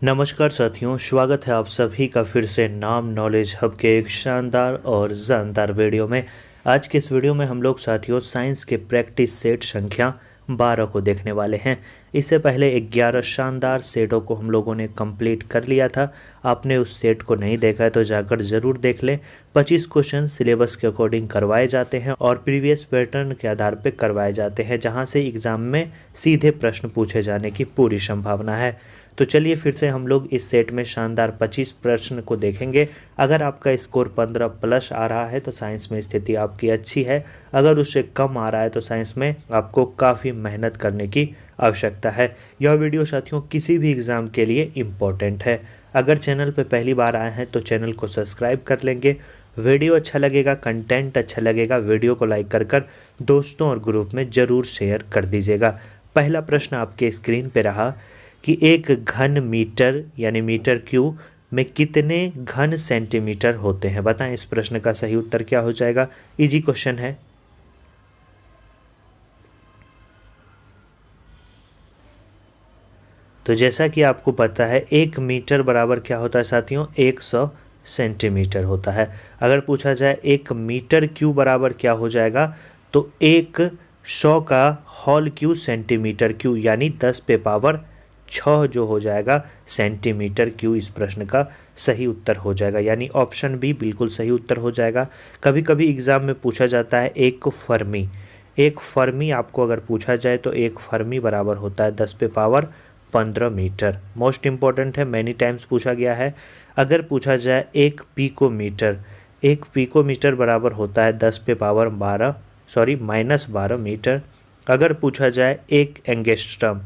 नमस्कार साथियों, स्वागत है आप सभी का फिर से नाम नॉलेज हब के एक शानदार और जानदार वीडियो में। आज के इस वीडियो में हम लोग साथियों साइंस के प्रैक्टिस सेट संख्या 12 को देखने वाले हैं। इससे पहले 11 शानदार सेटों को हम लोगों ने कंप्लीट कर लिया था। आपने उस सेट को नहीं देखा है तो जाकर ज़रूर देख लें। 25 क्वेश्चन सिलेबस के अकॉर्डिंग करवाए जाते हैं और प्रीवियस पैटर्न के आधार पर करवाए जाते हैं, जहाँ से एग्ज़ाम में सीधे प्रश्न पूछे जाने की पूरी संभावना है। तो चलिए फिर से हम लोग इस सेट में शानदार 25 प्रश्न को देखेंगे। अगर आपका स्कोर 15 प्लस आ रहा है तो साइंस में स्थिति आपकी अच्छी है। अगर उससे कम आ रहा है तो साइंस में आपको काफ़ी मेहनत करने की आवश्यकता है। यह वीडियो साथियों किसी भी एग्ज़ाम के लिए इम्पोर्टेंट है। अगर चैनल पर पहली बार आए हैं तो चैनल को सब्सक्राइब कर लेंगे। वीडियो अच्छा लगेगा, कंटेंट अच्छा लगेगा, वीडियो को लाइक कर दोस्तों और ग्रुप में ज़रूर शेयर कर दीजिएगा। पहला प्रश्न आपके स्क्रीन पे रहा कि एक घन मीटर यानी मीटर क्यूब में कितने घन सेंटीमीटर होते हैं। बताएं इस प्रश्न का सही उत्तर क्या हो जाएगा। इजी क्वेश्चन है। तो जैसा कि आपको पता है 1 मीटर बराबर क्या होता है साथियों, 100 सेंटीमीटर होता है। अगर पूछा जाए 1 मीटर क्यूब बराबर क्या हो जाएगा तो 100 का होल क्यूब सेंटीमीटर क्यूब यानी 10 पे पावर 6 जो हो जाएगा सेंटीमीटर क्यूब इस प्रश्न का सही उत्तर हो जाएगा। यानी ऑप्शन बी बिल्कुल सही उत्तर हो जाएगा। कभी कभी एग्ज़ाम में पूछा जाता है एक फर्मी आपको अगर पूछा जाए तो एक फर्मी बराबर होता है 10 पे पावर 15 मीटर। मोस्ट इम्पॉर्टेंट है, मैनी टाइम्स पूछा गया है। अगर पूछा जाए एक पिकोमीटर बराबर होता है 10 पे पावर -12 मीटर। अगर पूछा जाए एक एंगस्ट्रम,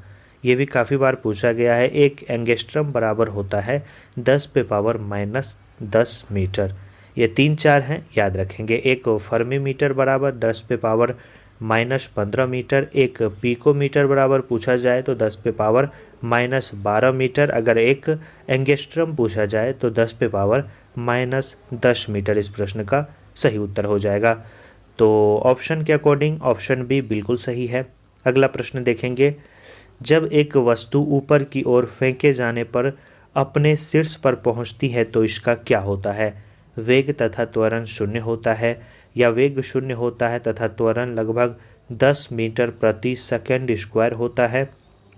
ये भी काफ़ी बार पूछा गया है, एक एंगस्ट्रम बराबर होता है 10 पे पावर -10 मीटर। ये 3-4 हैं, याद रखेंगे। एक फर्मी मीटर बराबर 10 पे पावर -15 मीटर। एक पिकोमीटर बराबर पूछा जाए तो 10 पे पावर -12 मीटर। अगर एक एंगस्ट्रम पूछा जाए तो 10 पे पावर -10 मीटर इस प्रश्न का सही उत्तर हो जाएगा। तो ऑप्शन के अकॉर्डिंग ऑप्शन बी बिल्कुल सही है। अगला प्रश्न देखेंगे। जब एक वस्तु ऊपर की ओर फेंके जाने पर अपने शीर्ष पर पहुंचती है तो इसका क्या होता है। वेग तथा त्वरण शून्य होता है, या वेग शून्य होता है तथा त्वरण लगभग 10 मीटर प्रति सेकंड स्क्वायर होता है,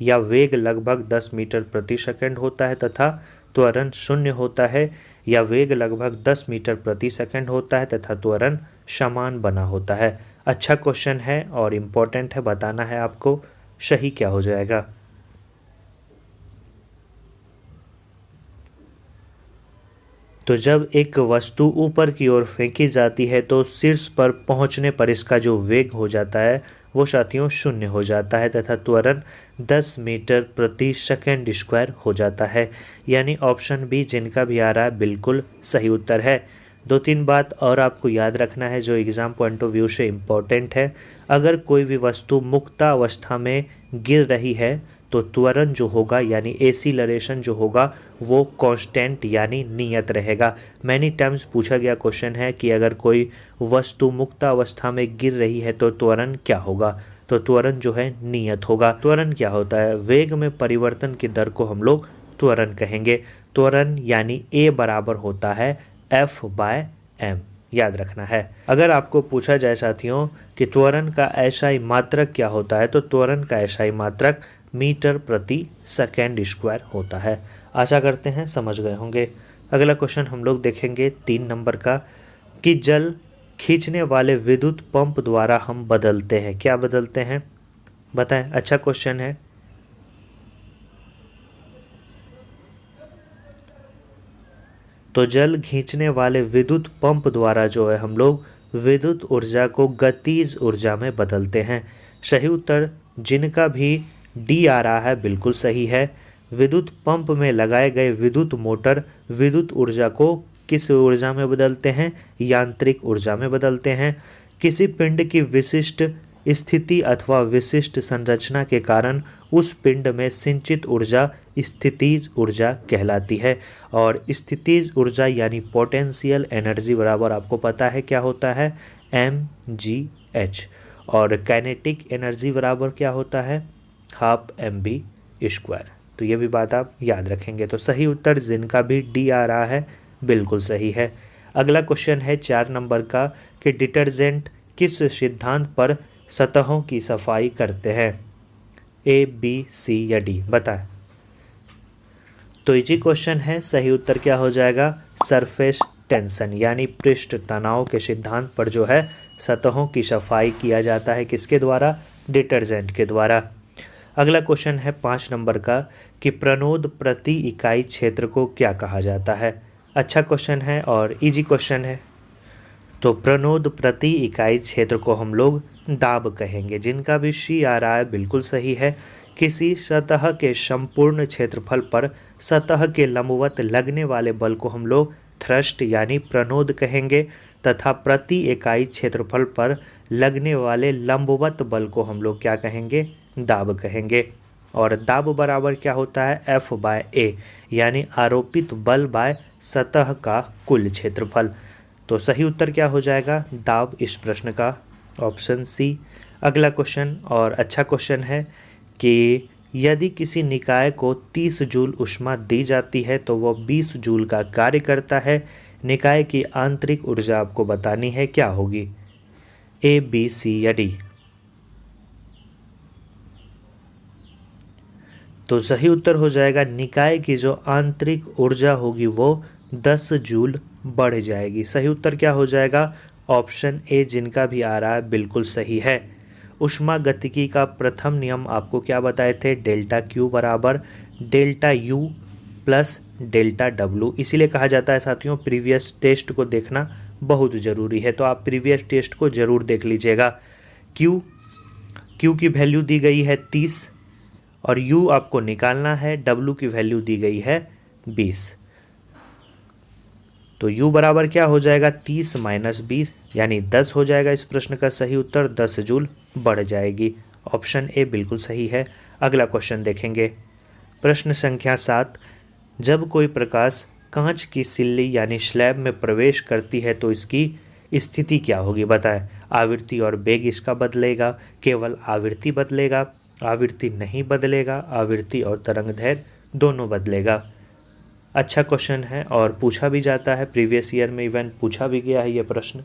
या वेग लगभग 10 मीटर प्रति सेकंड होता है तथा त्वरण शून्य होता है, या वेग लगभग 10 मीटर प्रति सेकंड होता है तथा त्वरण समान बना होता है। अच्छा क्वेश्चन है और इम्पोर्टेंट है, बताना है आपको सही क्या हो जाएगा। तो जब एक वस्तु ऊपर की ओर फेंकी जाती है तो शीर्ष पर पहुंचने पर इसका जो वेग हो जाता है वो साथियों शून्य हो जाता है तथा त्वरण 10 मीटर प्रति सेकंड स्क्वायर हो जाता है। यानी ऑप्शन बी जिनका भी आ रहा है बिल्कुल सही उत्तर है। 2-3 बात और आपको याद रखना है जो एग्ज़ाम पॉइंट ऑफ व्यू से इम्पोर्टेंट है। अगर कोई भी वस्तु मुक्तावस्था में गिर रही है तो त्वरण जो होगा यानी एसीलरेशन जो होगा वो कांस्टेंट यानी नियत रहेगा। मैनी टाइम्स पूछा गया क्वेश्चन है कि अगर कोई वस्तु मुक्तावस्था में गिर रही है तो त्वरण क्या होगा, तो त्वरण जो है नियत होगा। त्वरण क्या होता है, वेग में परिवर्तन की दर को हम लोग त्वरण कहेंगे। त्वरण यानी ए बराबर होता है F/m, याद रखना है। अगर आपको पूछा जाए साथियों कि त्वरण का एसआई मात्रक क्या होता है तो त्वरण का एसआई मात्रक मीटर प्रति सेकंड स्क्वायर होता है। आशा करते हैं समझ गए होंगे। अगला क्वेश्चन हम लोग देखेंगे 3 नंबर का कि जल खींचने वाले विद्युत पंप द्वारा हम बदलते हैं, क्या बदलते हैं बताएं। अच्छा क्वेश्चन है। तो जल खींचने वाले विद्युत पंप द्वारा जो है हम लोग विद्युत ऊर्जा को गतिज ऊर्जा में बदलते हैं। सही उत्तर जिनका भी डी आ रहा है बिल्कुल सही है। विद्युत पंप में लगाए गए विद्युत मोटर विद्युत ऊर्जा को किस ऊर्जा में बदलते हैं, यांत्रिक ऊर्जा में बदलते हैं। किसी पिंड की विशिष्ट स्थिति अथवा विशिष्ट संरचना के कारण उस पिंड में संचित ऊर्जा स्थितिज ऊर्जा कहलाती है। और स्थितिज ऊर्जा यानी पोटेंशियल एनर्जी बराबर आपको पता है क्या होता है, mgh। और काइनेटिक एनर्जी बराबर क्या होता है, ½ mv²। तो ये भी बात आप याद रखेंगे। तो सही उत्तर जिनका भी डी आ रहा है बिल्कुल सही है। अगला क्वेश्चन है 4 नंबर का कि डिटर्जेंट किस सिद्धांत पर सतहों की सफाई करते हैं, ए बी सी या डी, बताएं। तो इजी क्वेश्चन है, सही उत्तर क्या हो जाएगा, सरफेस टेंशन यानी पृष्ठ तनाव के सिद्धांत पर जो है सतहों की सफाई किया जाता है, किसके द्वारा, डिटर्जेंट के द्वारा। अगला क्वेश्चन है 5 नंबर का कि प्रणोद प्रति इकाई क्षेत्र को क्या कहा जाता है। अच्छा क्वेश्चन है और इजी क्वेश्चन है। तो प्रणोद प्रति इकाई क्षेत्र को हम लोग दाब कहेंगे। जिनका भी सी आ रहा है बिल्कुल सही है। किसी सतह के संपूर्ण क्षेत्रफल पर सतह के लंबवत लगने वाले बल को हम लोग थ्रस्ट यानी प्रणोद कहेंगे तथा प्रति इकाई क्षेत्रफल पर लगने वाले लंबवत बल को हम लोग क्या कहेंगे, दाब कहेंगे। और दाब बराबर क्या होता है, एफ बाय ए यानी आरोपित बल बाय सतह का कुल क्षेत्रफल। तो सही उत्तर क्या हो जाएगा, दाब, इस प्रश्न का ऑप्शन सी। अगला क्वेश्चन और अच्छा क्वेश्चन है कि यदि किसी निकाय को 30 जूल ऊष्मा दी जाती है तो वह 20 जूल का कार्य करता है। निकाय की आंतरिक ऊर्जा आपको बतानी है, क्या होगी, ए बी सी या डी। तो सही उत्तर हो जाएगा निकाय की जो आंतरिक ऊर्जा होगी वो 10 जूल बढ़ जाएगी। सही उत्तर क्या हो जाएगा, ऑप्शन ए। जिनका भी आ रहा है बिल्कुल सही है। ऊष्मागतिकी का प्रथम नियम आपको क्या बताए थे, डेल्टा क्यू बराबर delta U plus delta W. इसीलिए कहा जाता है साथियों प्रीवियस टेस्ट को देखना बहुत ज़रूरी है। तो आप प्रीवियस टेस्ट को ज़रूर देख लीजिएगा। क्यू की वैल्यू दी गई है 30 और यू आपको निकालना है, डब्लू की वैल्यू दी गई है 20। तो u बराबर क्या हो जाएगा, 30 माइनस 20 यानी 10 हो जाएगा। इस प्रश्न का सही उत्तर 10 जूल बढ़ जाएगी। ऑप्शन ए बिल्कुल सही है। अगला क्वेश्चन देखेंगे, प्रश्न संख्या 7। जब कोई प्रकाश कांच की सिल्ली यानी स्लैब में प्रवेश करती है तो इसकी स्थिति क्या होगी, बताएं। आवृत्ति और वेग इसका बदलेगा, केवल आवृत्ति बदलेगा, आवृत्ति नहीं बदलेगा, आवृत्ति और तरंगदैर्घ्य दोनों बदलेगा। अच्छा क्वेश्चन है और पूछा भी जाता है, प्रीवियस ईयर में इवन पूछा भी गया है यह प्रश्न।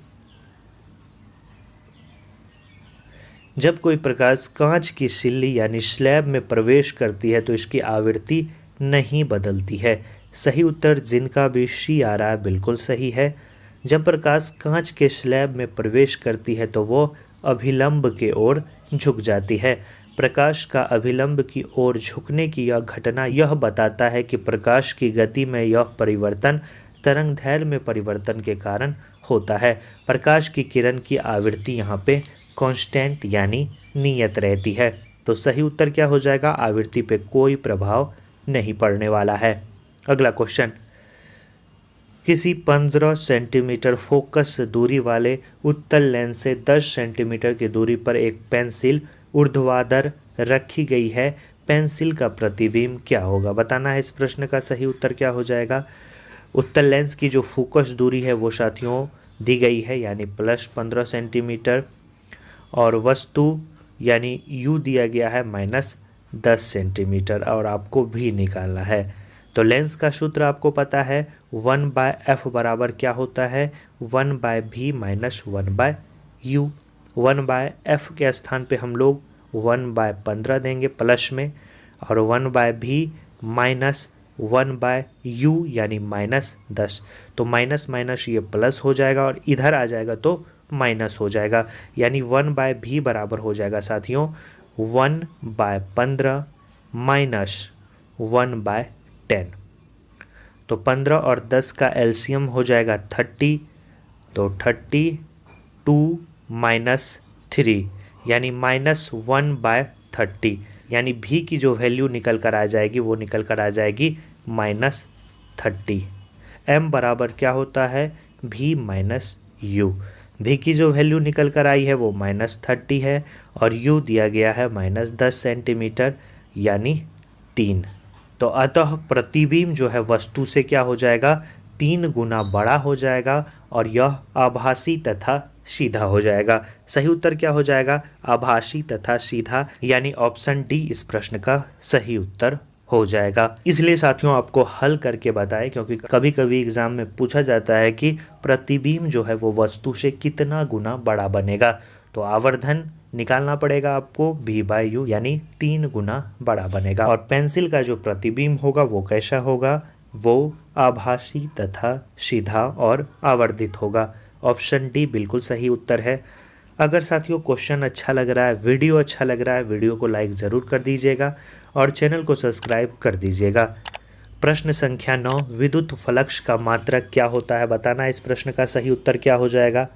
जब कोई प्रकाश कांच की सिल्ली यानी स्लैब में प्रवेश करती है तो इसकी आवृत्ति नहीं बदलती है। सही उत्तर जिनका भी सी आ रहा है बिल्कुल सही है। जब प्रकाश कांच के स्लैब में प्रवेश करती है तो वो अभिलंब के ओर झुक जाती है। प्रकाश का अभिलंब की ओर झुकने की यह घटना यह बताता है कि प्रकाश की गति में यह परिवर्तन तरंगदैर्घ्य में परिवर्तन के कारण होता है। प्रकाश की किरण की आवृत्ति यहाँ पे कांस्टेंट यानी नियत रहती है। तो सही उत्तर क्या हो जाएगा, आवृत्ति पे कोई प्रभाव नहीं पड़ने वाला है। अगला क्वेश्चन, किसी 15 सेंटीमीटर फोकस दूरी वाले उत्तल लेंस से 10 सेंटीमीटर की दूरी पर एक पेंसिल ऊर्ध्वाधर रखी गई है। पेंसिल का प्रतिबिंब क्या होगा, बताना है। इस प्रश्न का सही उत्तर क्या हो जाएगा, उत्तल लेंस की जो फोकस दूरी है वो साथियों दी गई है यानी प्लस 15 सेंटीमीटर और वस्तु यानी यू दिया गया है माइनस 10 सेंटीमीटर और आपको भी निकालना है। तो लेंस का सूत्र आपको पता है 1/f बराबर क्या होता है, 1/v माइनस 1/u। 1/f के स्थान पे हम लोग 1/15 देंगे प्लस में और 1/v माइनस 1/u यानी माइनस 10। तो माइनस माइनस ये प्लस हो जाएगा और इधर आ जाएगा तो माइनस हो जाएगा यानी 1/v बराबर हो जाएगा साथियों 1/15 माइनस 1/10। तो 15 और 10 का एलसीएम हो जाएगा 30। तो 32 माइनस 3 यानी माइनस 1/30 यानी भी की जो वैल्यू निकल कर आ जाएगी वो निकल कर आ जाएगी -30। m बराबर क्या होता है, v माइनस u। v की जो वैल्यू निकल कर आई है वो -30 है और u दिया गया है -10 सेंटीमीटर यानी 3। तो अतः प्रतिबिंब जो है वस्तु से क्या हो जाएगा, 3 गुना बड़ा हो जाएगा और यह आभासी तथा सीधा हो जाएगा। सही उत्तर क्या हो जाएगा, आभासी तथा सीधा यानी ऑप्शन डी इस प्रश्न का सही उत्तर हो जाएगा। इसलिए साथियों आपको हल करके बताएं, क्योंकि कभी कभी एग्जाम में पूछा जाता है कि प्रतिबिंब जो है वो वस्तु से कितना गुना बड़ा बनेगा। तो आवर्धन निकालना पड़ेगा आपको, v/u यानी 3 गुना बड़ा बनेगा। और पेंसिल का जो प्रतिबिंब होगा वो कैसा होगा, वो आभासी तथा सीधा और आवर्धित होगा। ऑप्शन डी बिल्कुल सही उत्तर है। अगर साथियों क्वेश्चन अच्छा लग रहा है, वीडियो अच्छा लग रहा है, वीडियो को लाइक ज़रूर कर दीजिएगा और चैनल को सब्सक्राइब कर दीजिएगा। प्रश्न संख्या 9, विद्युत फ्लक्स का मात्रक क्या होता है, बताना इस प्रश्न का सही उत्तर क्या हो जाएगा।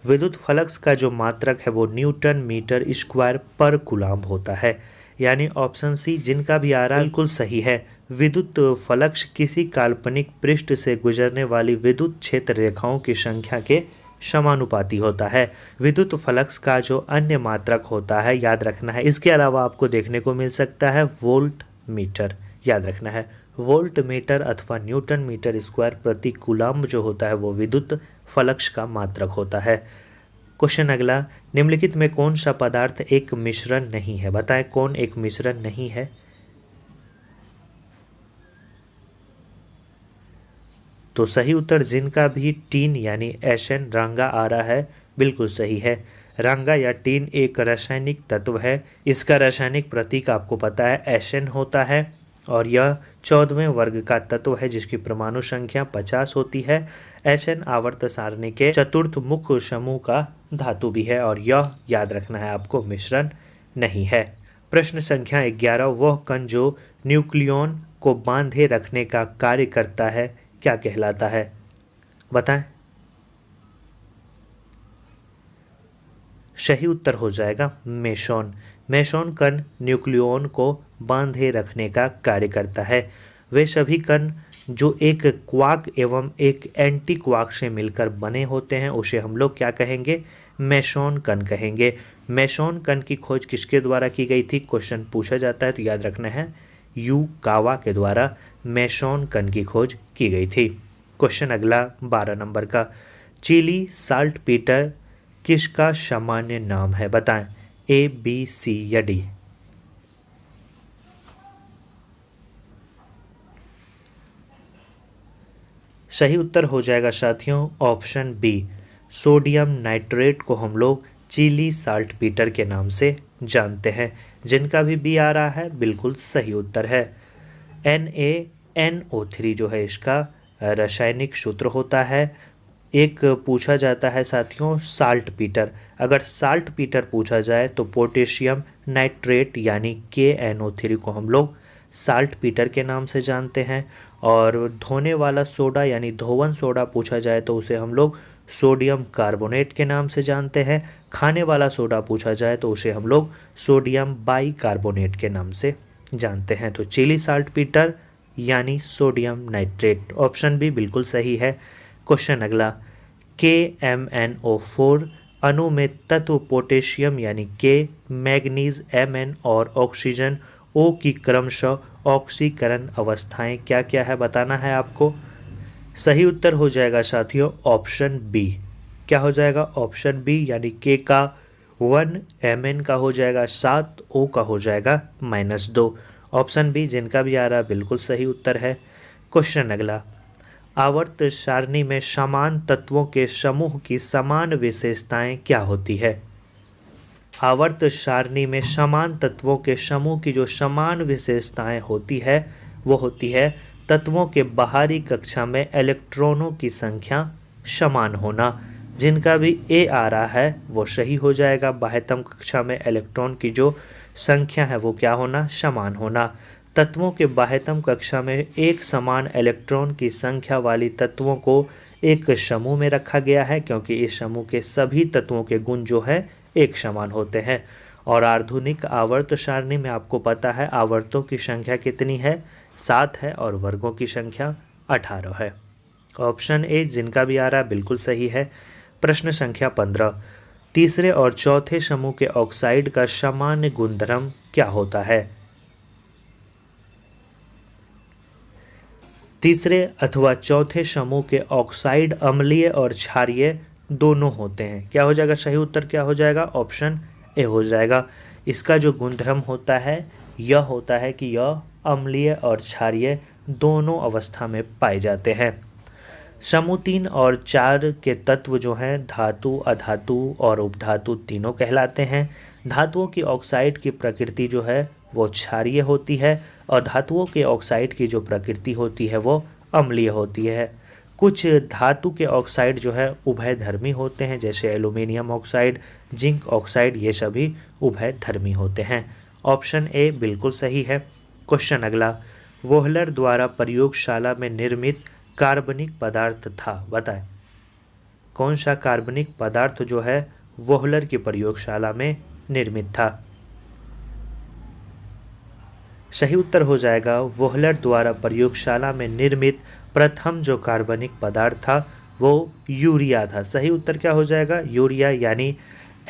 विद्युत फ्लक्स का जो मात्रक है वो न्यूटन मीटर स्क्वायर पर कूलम्ब होता है, यानी ऑप्शन सी जिनका भी आ रहा है बिल्कुल सही है। विद्युत फ्लक्स किसी काल्पनिक पृष्ठ से गुजरने वाली विद्युत क्षेत्र रेखाओं की संख्या के समानुपाती होता है। विद्युत फ्लक्स का जो अन्य मात्रक होता है याद रखना है, इसके अलावा आपको देखने को मिल सकता है वोल्ट मीटर, याद रखना है वोल्ट मीटर अथवा न्यूटन मीटर स्क्वायर प्रति कूलम्ब जो होता है वो विद्युत फ्लक्स का मात्रक होता है। क्वेश्चन अगला, निम्नलिखित में कौन सा पदार्थ एक मिश्रण नहीं है, बताएं कौन एक मिश्रण नहीं है। तो सही उत्तर जिनका भी टीन यानी एशन रांगा आ रहा है बिल्कुल सही है। रांगा या टीन एक रासायनिक तत्व है, इसका रासायनिक प्रतीक आपको पता है एशन होता है और यह 14वें वर्ग का तत्व है जिसकी परमाणु संख्या 50 होती है। एशन आवर्त सारणी के चतुर्थ मुख्य समूह का धातु भी है और यह याद रखना है आपको मिश्रण नहीं है। प्रश्न संख्या 11, वह कण जो न्यूक्लियॉन को बांधे रखने का कार्य करता है क्या कहलाता है, बताएं। सही उत्तर हो जाएगा मेसोन। मेसोन कण न्यूक्लियॉन को बांधे रखने का कार्य करता है। वे सभी कण जो एक क्वार्क एवं एक एंटी क्वार्क से मिलकर बने होते हैं उसे हम लोग क्या कहेंगे, मेसोन कण कहेंगे। मेसोन कण की खोज किसके द्वारा की गई थी, क्वेश्चन पूछा जाता है तो याद रखना है युकावा के द्वारा मेसोन कण की खोज की गई थी। क्वेश्चन अगला 12 नंबर का, चिली साल्ट पीटर किसका सामान्य नाम है, बताएं ए बी सी या डी। सही उत्तर हो जाएगा साथियों ऑप्शन बी, सोडियम नाइट्रेट को हम लोग चिली साल्ट पीटर के नाम से जानते हैं। जिनका भी बी आ रहा है बिल्कुल सही उत्तर है। NaNO3 जो है इसका रासायनिक सूत्र होता है। एक पूछा जाता है साथियों साल्ट पीटर, अगर साल्ट पीटर पूछा जाए तो पोटेशियम नाइट्रेट यानी KNO3 को हम लोग साल्ट पीटर के नाम से जानते हैं। और धोने वाला सोडा यानी धोवन सोडा पूछा जाए तो उसे हम लोग सोडियम कार्बोनेट के नाम से जानते हैं। खाने वाला सोडा पूछा जाए तो उसे हम लोग सोडियम बाइकार्बोनेट के नाम से जानते हैं। तो चिली साल्ट पीटर यानी सोडियम नाइट्रेट, ऑप्शन बी बिल्कुल सही है। क्वेश्चन अगला, KMnO4 अणु में तत्व पोटेशियम यानी K, मैग्नीज Mn और ऑक्सीजन O की क्रमशः ऑक्सीकरण अवस्थाएं क्या क्या है, बताना है आपको। सही उत्तर हो जाएगा साथियों ऑप्शन बी। क्या हो जाएगा ऑप्शन बी, यानी K का 1, Mn का हो जाएगा 7, O का हो जाएगा -2। ऑप्शन बी जिनका भी आ रहा बिल्कुल सही उत्तर है। क्वेश्चन अगला, आवर्त सारणी में समान तत्वों के समूह की समान विशेषताएं क्या होती है। आवर्त सारणी में समान तत्वों के समूह की जो समान विशेषताएं होती है वो होती है तत्वों के बाहरी कक्षा में इलेक्ट्रॉनों की संख्या समान होना। जिनका भी ए आ रहा है वो सही हो जाएगा। बाह्यतम कक्षा में इलेक्ट्रॉन की जो संख्या है वो क्या होना, समान होना। तत्वों के बाह्यतम कक्षा में एक समान इलेक्ट्रॉन की संख्या वाली तत्वों को एक समूह में रखा गया है क्योंकि इस समूह के सभी तत्वों के गुण जो है एक समान होते हैं। और आधुनिक आवर्त सारणी में आपको पता है आवर्तों की संख्या कितनी है, 7 है और वर्गों की संख्या 18 है। ऑप्शन ए जिनका भी आ रहा है बिल्कुल सही है। प्रश्न संख्या 15, तीसरे और चौथे समूह के ऑक्साइड का सामान्य गुणधर्म क्या होता है। तीसरे अथवा चौथे समूह के ऑक्साइड अम्लीय और क्षारीय दोनों होते हैं। क्या हो जाएगा, सही उत्तर क्या हो जाएगा, ऑप्शन ए हो जाएगा। इसका जो गुणधर्म होता है यह होता है कि यह अम्लीय और क्षारीय दोनों अवस्था में पाए जाते हैं। समूह 3 और 4 के तत्व जो हैं धातु, अधातु और उपधातु तीनों कहलाते हैं। धातुओं की ऑक्साइड की प्रकृति जो है वो क्षारीय होती है और धातुओं के ऑक्साइड की जो प्रकृति होती है वो अम्लीय होती है। कुछ धातु के ऑक्साइड जो है उभयधर्मी होते हैं, जैसे एल्यूमिनियम ऑक्साइड, जिंक ऑक्साइड, ये सभी उभयधर्मी होते हैं। ऑप्शन ए बिल्कुल सही है। क्वेश्चन अगला, वोहलर द्वारा प्रयोगशाला में निर्मित कार्बनिक पदार्थ था, बताएं कौन सा कार्बनिक पदार्थ जो है वोहलर की प्रयोगशाला में निर्मित था। सही उत्तर हो जाएगा वोहलर द्वारा प्रयोगशाला में निर्मित प्रथम जो कार्बनिक पदार्थ था वो यूरिया था। सही उत्तर क्या हो जाएगा, यूरिया, यानी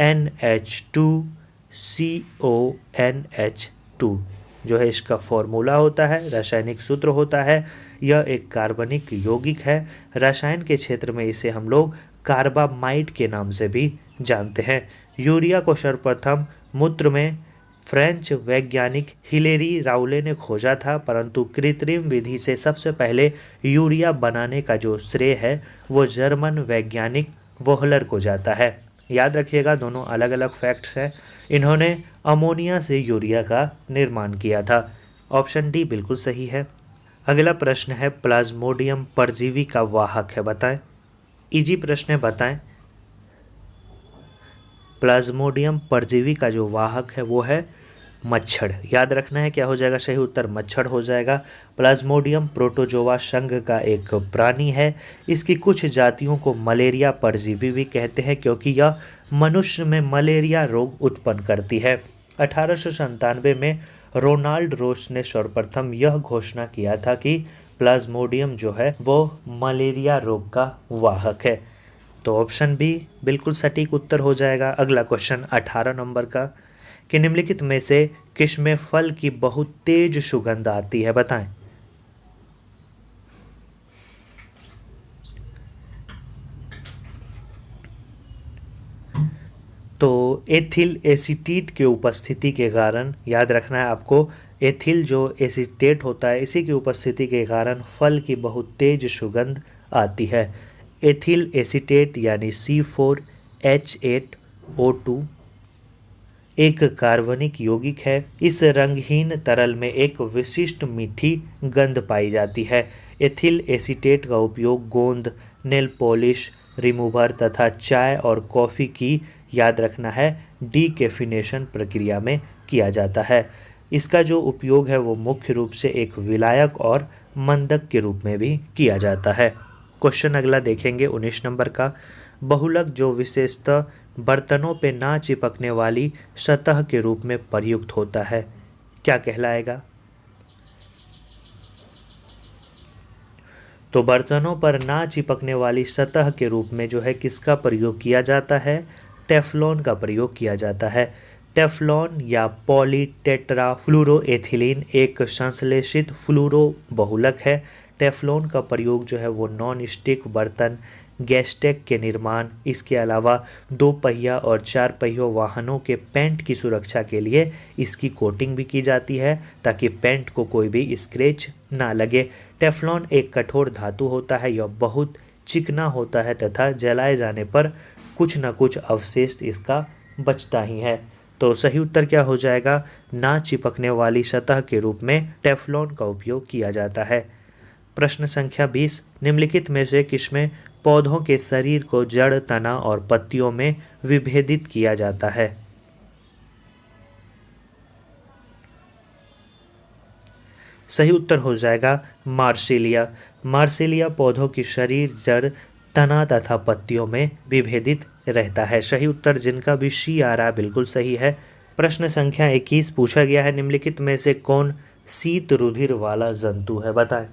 NH2CONH2 जो है इसका फॉर्मूला होता है, रासायनिक सूत्र होता है। यह एक कार्बनिक यौगिक है। रसायन के क्षेत्र में इसे हम लोग कार्बामाइड के नाम से भी जानते हैं। यूरिया को सर्वप्रथम मूत्र में फ्रेंच वैज्ञानिक हिलेरी राउले ने खोजा था, परंतु कृत्रिम विधि से सबसे पहले यूरिया बनाने का जो श्रेय है वो जर्मन वैज्ञानिक वोहलर को जाता है। याद रखिएगा दोनों अलग अलग फैक्ट्स हैं। इन्होंने अमोनिया से यूरिया का निर्माण किया था। ऑप्शन डी बिल्कुल सही है। अगला प्रश्न है प्लाज्मोडियम परजीवी का वाहक है, बताएं। इजी प्रश्न है, बताएं। प्लाज्मोडियम परजीवी का जो वाहक है वो है मच्छर। याद रखना है क्या हो जाएगा, सही उत्तर मच्छर हो जाएगा। प्लाज्मोडियम प्रोटोजोआ संघ का एक प्राणी है। इसकी कुछ जातियों को मलेरिया परजीवी भी कहते हैं क्योंकि यह मनुष्य में मलेरिया रोग उत्पन्न करती है। 1897 में रोनाल्ड रोस ने सर्वप्रथम यह घोषणा किया था कि प्लाज्मोडियम जो है वो मलेरिया रोग का वाहक है। तो ऑप्शन बी बिल्कुल सटीक उत्तर हो जाएगा। अगला क्वेश्चन 18 नंबर का, कि निम्नलिखित में से किसमें फल की बहुत तेज सुगंध आती है, बताएं। तो एथिल एसीटेट के उपस्थिति के कारण, याद रखना है आपको, एथिल जो एसीटेट होता है इसी की उपस्थिति के कारण फल की बहुत तेज सुगंध आती है। एथिल एसीटेट यानी C4H8O2 एक कार्बनिक यौगिक है। इस रंगहीन तरल में एक विशिष्ट मीठी गंध पाई जाती है। एथिल एसीटेट का उपयोग गोंद, नेल पॉलिश रिमूवर तथा चाय और कॉफ़ी की, याद रखना है, डीकैफिनेशन प्रक्रिया में किया जाता है। इसका जो उपयोग है वो मुख्य रूप से एक विलायक और मंदक के रूप में भी किया जाता है। क्वेश्चन अगला देखेंगे 19 नंबर का, बहुलक जो विशेषतः बर्तनों पे ना चिपकने वाली सतह के रूप में प्रयुक्त होता है, क्या कहलाएगा। तो बर्तनों पर ना चिपकने वाली सतह के रूप में जो है किसका प्रयोग किया जाता है, टेफ्लॉन का प्रयोग किया जाता है। टेफ्लॉन या पॉलीटेट्राफ्लूरोएथिलीन एक संश्लेषित फ्लूरो बहुलक है। टेफ्लॉन का प्रयोग जो है वो नॉन स्टिक बर्तन, गैस्टेक के निर्माण, इसके अलावा 2 पहिया और 4 पहियों वाहनों के पेंट की सुरक्षा के लिए इसकी कोटिंग भी की जाती है ताकि पेंट को कोई भी स्क्रैच ना लगे। टेफ्लॉन एक कठोर धातु होता है, यह बहुत चिकना होता है तथा जलाए जाने पर कुछ न कुछ अवशेष इसका बचता ही है। तो सही उत्तर क्या हो जाएगा, ना चिपकने वाली सतह के रूप में टेफ्लॉन का उपयोग किया जाता है। प्रश्न संख्या 20, निम्नलिखित में से किसमें पौधों के शरीर को जड़, तना और पत्तियों में विभेदित किया जाता है। सही उत्तर हो जाएगा मार्सिलिया। मार्सिलिया पौधों की शरीर, जड़, तना तथा पत्तियों में विभेदित रहता है। सही उत्तर जिनका भी सी आ रहा है बिल्कुल सही है। प्रश्न संख्या 21 पूछा गया है, निम्नलिखित में से कौन शीत रुधिर वाला जंतु है, बताएं।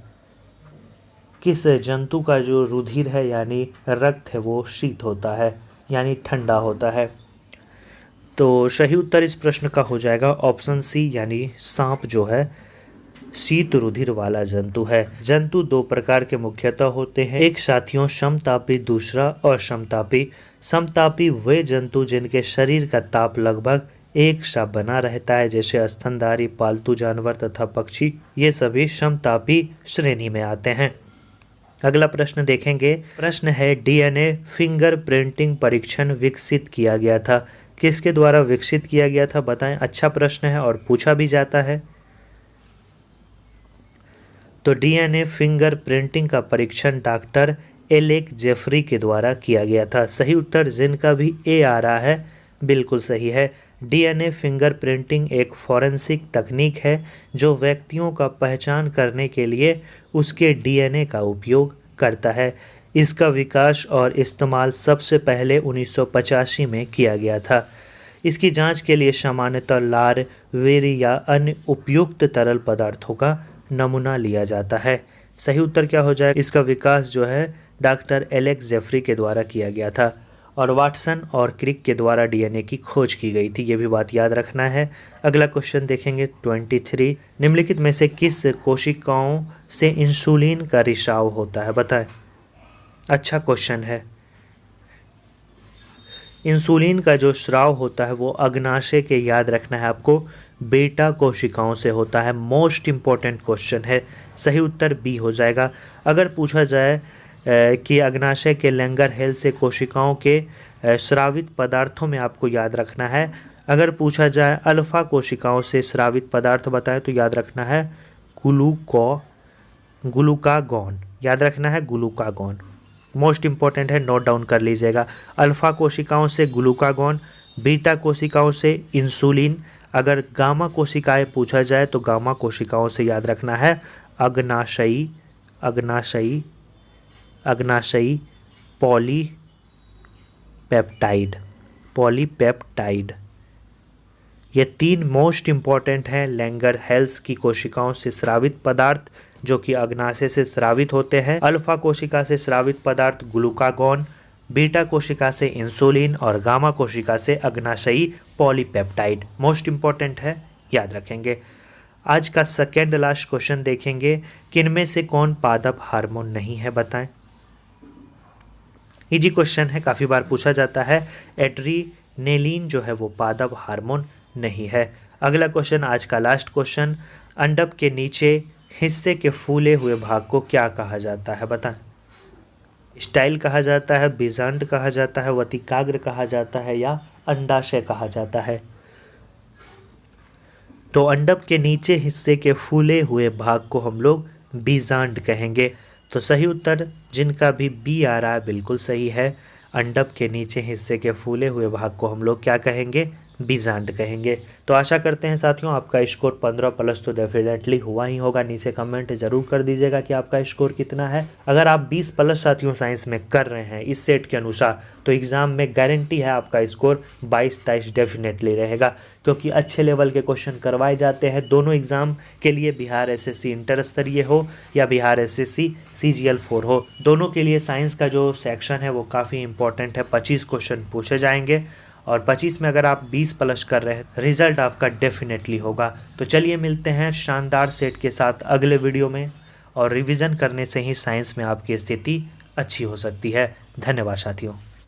किस जंतु का जो रुधिर है यानी रक्त है वो शीत होता है यानी ठंडा होता है। तो सही उत्तर इस प्रश्न का हो जाएगा ऑप्शन सी यानी सांप जो है शीत रुधिर वाला जंतु है। जंतु 2 प्रकार के मुख्यतः होते हैं, एक साथियों समतापी, दूसरा असमतापी। समतापी वे जंतु जिनके शरीर का ताप लगभग एक सा बना रहता है, जैसे स्तनधारी, पालतू जानवर तथा पक्षी, ये सभी समतापी श्रेणी में आते हैं। अगला प्रश्न देखेंगे। प्रश्न है, डीएनए फिंगरप्रिंटिंग परीक्षण विकसित किया गया था, किसके द्वारा विकसित किया गया था बताएं। अच्छा प्रश्न है और पूछा भी जाता है। तो डीएनए फिंगरप्रिंटिंग का परीक्षण डॉक्टर एलेक जेफरी के द्वारा किया गया था। सही उत्तर जिनका भी ए आ रहा है बिल्कुल सही है। डीएनए फिंगरप्रिंटिंग एक फॉरेंसिक तकनीक है जो व्यक्तियों का पहचान करने के लिए उसके डीएनए का उपयोग करता है। इसका विकास और इस्तेमाल सबसे पहले 1985 में किया गया था। इसकी जांच के लिए सामान्यतः लार, वेरी या अन्य उपयुक्त तरल पदार्थों का नमूना लिया जाता है। सही उत्तर क्या हो जाए। इसका विकास जो है डॉक्टर एलेक जेफरी के द्वारा किया गया था और वाटसन और क्रिक के द्वारा डीएनए की खोज की गई थी, ये भी बात याद रखना है। अगला क्वेश्चन देखेंगे 23। निम्नलिखित में से किस कोशिकाओं से इंसुलिन का रिसाव होता है बताएं। अच्छा क्वेश्चन है। इंसुलिन का जो स्राव होता है वो अग्नाशय के, याद रखना है आपको, बेटा कोशिकाओं से होता है। मोस्ट इम्पॉर्टेंट क्वेश्चन है। सही उत्तर बी हो जाएगा। अगर पूछा जाए कि अग्नाशय के लैंगरहेल से कोशिकाओं के स्रावित पदार्थों में आपको याद रखना है। अगर पूछा जाए अल्फा कोशिकाओं से स्रावित पदार्थ बताएं तो याद रखना है ग्लूकागॉन, याद रखना है ग्लूकागॉन। मोस्ट इम्पॉर्टेंट है, नोट डाउन कर लीजिएगा। अल्फा कोशिकाओं से ग्लूकागॉन, बीटा कोशिकाओं से इंसुलिन। अगर गामा कोशिकाएं पूछा जाए तो गामा कोशिकाओं से याद रखना है अग्नाशयी पॉलीपेप्टाइड। ये तीन मोस्ट इम्पॉर्टेंट हैं लैंगरहेल्स की कोशिकाओं से स्रावित पदार्थ जो कि अग्नाशय से स्रावित होते हैं। अल्फा कोशिका से स्रावित पदार्थ ग्लूकागॉन, बीटा कोशिका से इंसुलिन और गामा कोशिका से अग्नाशयी पॉलीपेप्टाइड। मोस्ट इम्पॉर्टेंट है, याद रखेंगे। आज का सेकेंड लास्ट क्वेश्चन देखेंगे। किनमें से कौन पादप हार्मोन नहीं है बताएं। इजी क्वेश्चन है, काफ़ी बार पूछा जाता है। एड्रीनेलिन जो है वो पादप हार्मोन नहीं है। अगला क्वेश्चन, आज का लास्ट क्वेश्चन। अंडक के नीचे हिस्से के फूले हुए भाग को क्या कहा जाता है बताएं। स्टाइल कहा जाता है, बीजांड कहा जाता है, वतिकाग्र कहा जाता है या अंडाशय कहा जाता है। तो अंडक के नीचे हिस्से के फूले हुए भाग को हम लोग बीजांड कहेंगे। तो सही उत्तर जिनका भी बी आ रहा है बिल्कुल सही है। अंडक के नीचे हिस्से के फूले हुए भाग को हम लोग क्या कहेंगे, बीजांड कहेंगे। तो आशा करते हैं साथियों आपका स्कोर 15 प्लस तो डेफिनेटली हुआ ही होगा। नीचे कमेंट जरूर कर दीजिएगा कि आपका स्कोर कितना है। अगर आप 20 प्लस साथियों साइंस में कर रहे हैं इस सेट के अनुसार तो एग्ज़ाम में गारंटी है आपका स्कोर 22-23 डेफिनेटली रहेगा, क्योंकि अच्छे लेवल के क्वेश्चन करवाए जाते हैं दोनों एग्ज़ाम के लिए, बिहार एसएससी इंटर स्तरीय हो या बिहार एसएससी CGL 4 हो, दोनों के लिए साइंस का जो सेक्शन है वो काफ़ी इंपॉर्टेंट है। 25 क्वेश्चन पूछे जाएंगे और 25 में अगर आप 20 प्लस कर रहे हैं रिजल्ट आपका डेफिनेटली होगा। तो चलिए मिलते हैं शानदार सेट के साथ अगले वीडियो में, और रिवीजन करने से ही साइंस में आपकी स्थिति अच्छी हो सकती है। धन्यवाद साथियों।